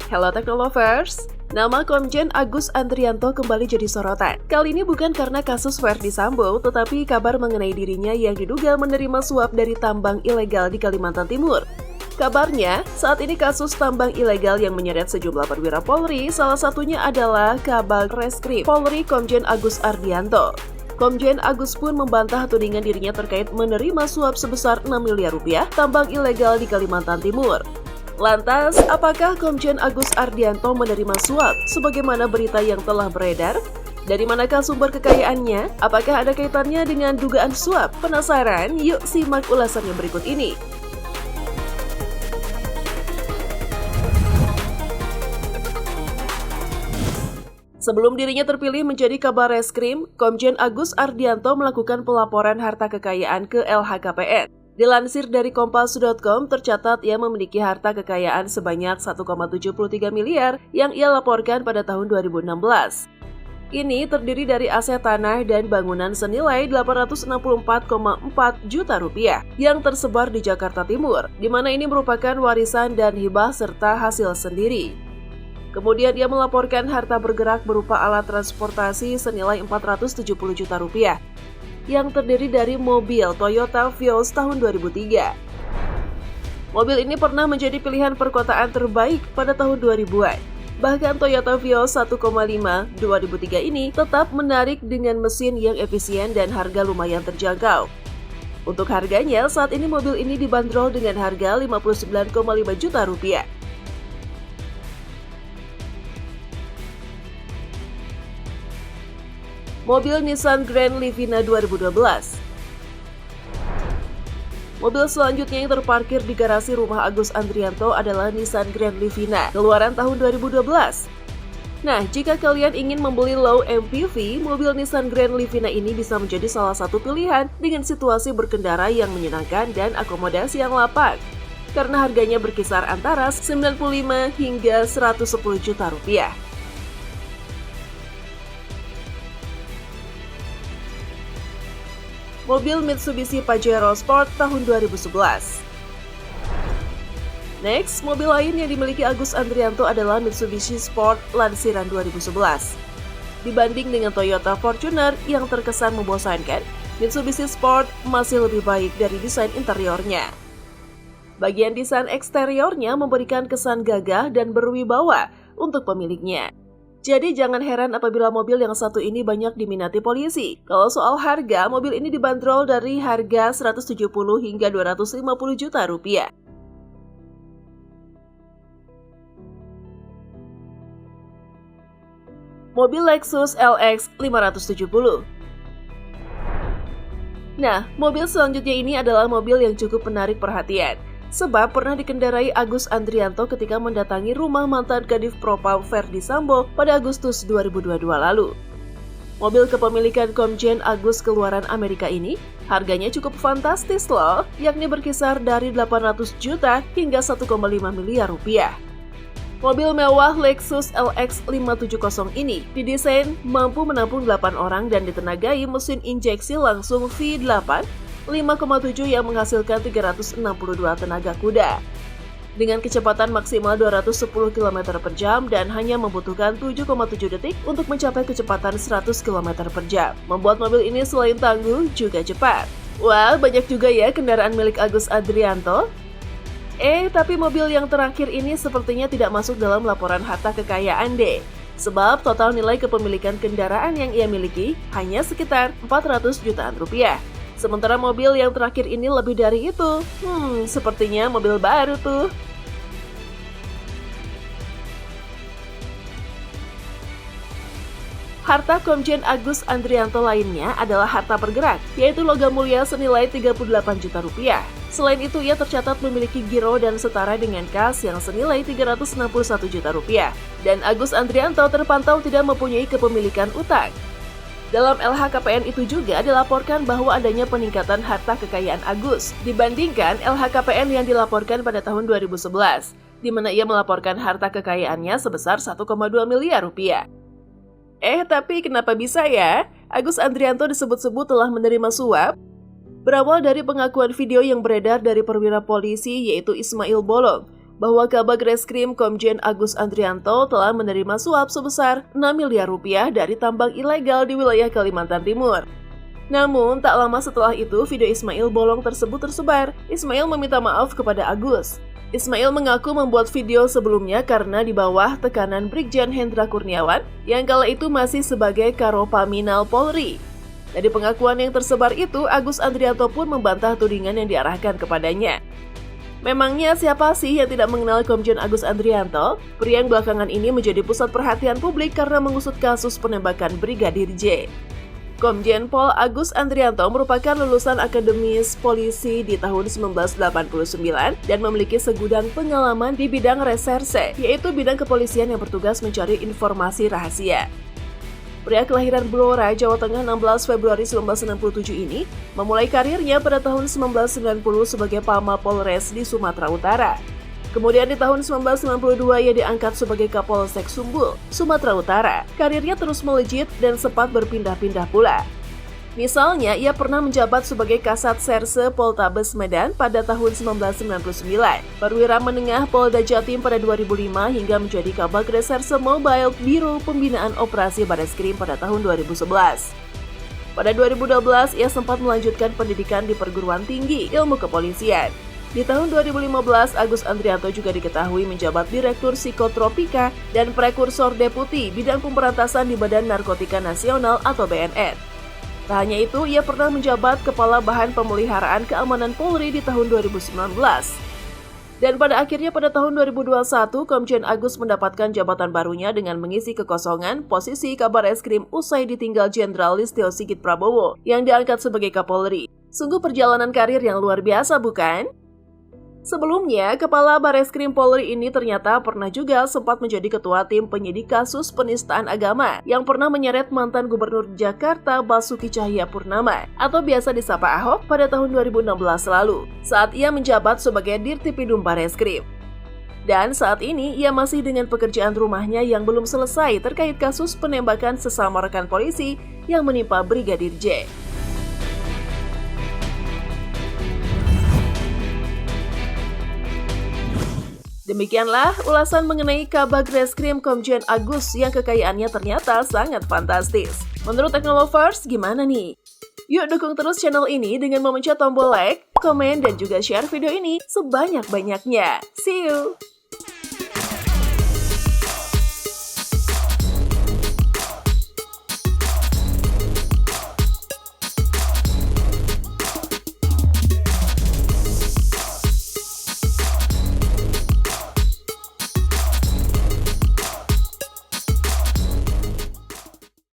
Hello Teknolovers, nama Komjen Agus Andrianto kembali jadi sorotan. Kali ini bukan karena kasus Verdi Sambo, tetapi kabar mengenai dirinya yang diduga menerima suap dari tambang ilegal di Kalimantan Timur. Kabarnya, saat ini kasus tambang ilegal yang menyeret sejumlah perwira Polri, salah satunya adalah Kabag Reskrim Polri Komjen Agus Ardianto. Komjen Agus pun membantah tudingan dirinya terkait menerima suap sebesar 6 miliar rupiah tambang ilegal di Kalimantan Timur. Lantas, apakah Komjen Agus Ardianto menerima suap sebagaimana berita yang telah beredar? Dari manakah sumber kekayaannya? Apakah ada kaitannya dengan dugaan suap? Penasaran? Yuk simak ulasannya berikut ini. Sebelum dirinya terpilih menjadi Kabar Reskrim, Komjen Agus Ardianto melakukan pelaporan harta kekayaan ke LHKPN. Dilansir dari Kompas.com, tercatat ia memiliki harta kekayaan sebanyak 1,73 miliar yang ia laporkan pada tahun 2016. Ini terdiri dari aset tanah dan bangunan senilai 864,4 juta rupiah yang tersebar di Jakarta Timur, di mana ini merupakan warisan dan hibah serta hasil sendiri. Kemudian ia melaporkan harta bergerak berupa alat transportasi senilai 470 juta rupiah yang terdiri dari mobil Toyota Vios tahun 2003. Mobil ini pernah menjadi pilihan perkotaan terbaik pada tahun 2000-an. Bahkan Toyota Vios 1,5 2003 ini tetap menarik dengan mesin yang efisien dan harga lumayan terjangkau. Untuk harganya, saat ini mobil ini dibanderol dengan harga 59,5 juta rupiah. Mobil Nissan Grand Livina 2012. Mobil selanjutnya yang terparkir di garasi rumah Agus Andrianto adalah Nissan Grand Livina, keluaran tahun 2012. Nah, jika kalian ingin membeli low MPV, mobil Nissan Grand Livina ini bisa menjadi salah satu pilihan dengan situasi berkendara yang menyenangkan dan akomodasi yang lapang. Karena harganya berkisar antara 95 hingga 110 juta rupiah. Mobil Mitsubishi Pajero Sport tahun 2011. Next, mobil lain yang dimiliki Agus Andrianto adalah Mitsubishi Sport lansiran 2011. Dibanding dengan Toyota Fortuner yang terkesan membosankan, Mitsubishi Sport masih lebih baik dari desain interiornya. Bagian desain eksteriornya memberikan kesan gagah dan berwibawa untuk pemiliknya. Jadi jangan heran apabila mobil yang satu ini banyak diminati polisi. Kalau soal harga, mobil ini dibanderol dari harga 170 hingga 250 juta rupiah. Mobil Lexus LX 570. Nah, mobil selanjutnya ini adalah mobil yang cukup menarik perhatian. Sebab pernah dikendarai Agus Andrianto ketika mendatangi rumah mantan Kadif Propam Verdi Sambo pada Agustus 2022 lalu. Mobil kepemilikan Komjen Agus keluaran Amerika ini harganya cukup fantastis loh, yakni berkisar dari 800 juta hingga 1,5 miliar rupiah. Mobil mewah Lexus LX 570 ini didesain mampu menampung 8 orang dan ditenagai mesin injeksi langsung V8 5,7 yang menghasilkan 362 tenaga kuda. Dengan kecepatan maksimal 210 km per jam dan hanya membutuhkan 7,7 detik untuk mencapai kecepatan 100 km per jam. Membuat mobil ini selain tangguh, juga cepat. Wah, banyak juga ya kendaraan milik Agus Andrianto. Tapi mobil yang terakhir ini sepertinya tidak masuk dalam laporan harta kekayaan deh. Sebab total nilai kepemilikan kendaraan yang ia miliki hanya sekitar 400 jutaan rupiah. Sementara mobil yang terakhir ini lebih dari itu. Sepertinya mobil baru tuh. Harta Komjen Agus Andrianto lainnya adalah harta bergerak, yaitu logam mulia senilai 38 juta rupiah. Selain itu, ia tercatat memiliki giro dan setara dengan kas yang senilai 361 juta rupiah. Dan Agus Andrianto terpantau tidak mempunyai kepemilikan utang. Dalam LHKPN itu juga dilaporkan bahwa adanya peningkatan harta kekayaan Agus dibandingkan LHKPN yang dilaporkan pada tahun 2011, di mana ia melaporkan harta kekayaannya sebesar 1,2 miliar rupiah. Tapi kenapa bisa ya? Agus Andrianto disebut-sebut telah menerima suap? Berawal dari pengakuan video yang beredar dari perwira polisi yaitu Ismail Bolong, bahwa Kabag Reskrim Komjen Agus Andrianto telah menerima suap sebesar 6 miliar rupiah dari tambang ilegal di wilayah Kalimantan Timur. Namun, tak lama setelah itu, video Ismail bolong tersebut tersebar. Ismail meminta maaf kepada Agus. Ismail mengaku membuat video sebelumnya karena di bawah tekanan Brigjen Hendra Kurniawan yang kala itu masih sebagai Karopaminal Polri. Dari pengakuan yang tersebar itu, Agus Andrianto pun membantah tudingan yang diarahkan kepadanya. Memangnya siapa sih yang tidak mengenal Komjen Agus Andrianto? Pria yang belakangan ini menjadi pusat perhatian publik karena mengusut kasus penembakan Brigadir J. Komjen Pol Agus Andrianto merupakan lulusan akademis polisi di tahun 1989 dan memiliki segudang pengalaman di bidang reserse, yaitu bidang kepolisian yang bertugas mencari informasi rahasia. Pria kelahiran Blora, Jawa Tengah 16 Februari 1967 ini memulai karirnya pada tahun 1990 sebagai Pamapolres di Sumatera Utara. Kemudian di tahun 1992 ia diangkat sebagai Kapolsek Sumbul, Sumatera Utara. Karirnya terus melejit dan sempat berpindah-pindah pula. Misalnya, ia pernah menjabat sebagai Kasat Serse Poltabes Medan pada tahun 1999, perwira menengah Polda Jatim pada 2005 hingga menjadi Kabag Reserse Mobile Biro Pembinaan Operasi Bareskrim pada tahun 2011. Pada 2012, ia sempat melanjutkan pendidikan di perguruan tinggi ilmu kepolisian. Di tahun 2015, Agus Andrianto juga diketahui menjabat Direktur Psikotropika dan Prekursor Deputi Bidang Pemberantasan di Badan Narkotika Nasional atau BNN. Tak hanya itu, ia pernah menjabat Kepala Bahan Pemeliharaan Keamanan Polri di tahun 2019. Dan pada akhirnya pada tahun 2021, Komjen Agus mendapatkan jabatan barunya dengan mengisi kekosongan posisi Kabar Eskrim usai ditinggal Jenderal Listio Sigit Prabowo yang diangkat sebagai Kapolri. Sungguh perjalanan karir yang luar biasa, bukan? Sebelumnya, Kepala Bareskrim Polri ini ternyata pernah juga sempat menjadi ketua tim penyidik kasus penistaan agama yang pernah menyeret mantan Gubernur Jakarta Basuki Cahayapurnama atau biasa disapa Ahok pada tahun 2016 lalu saat ia menjabat sebagai Dirtipidum Bareskrim. Dan saat ini ia masih dengan pekerjaan rumahnya yang belum selesai terkait kasus penembakan sesama rekan polisi yang menimpa Brigadir J. Demikianlah ulasan mengenai Kabag Reskrim Komjen Agus yang kekayaannya ternyata sangat fantastis. Menurut Teknolovers, gimana nih? Yuk dukung terus channel ini dengan memencet tombol like, komen, dan juga share video ini sebanyak-banyaknya. See you!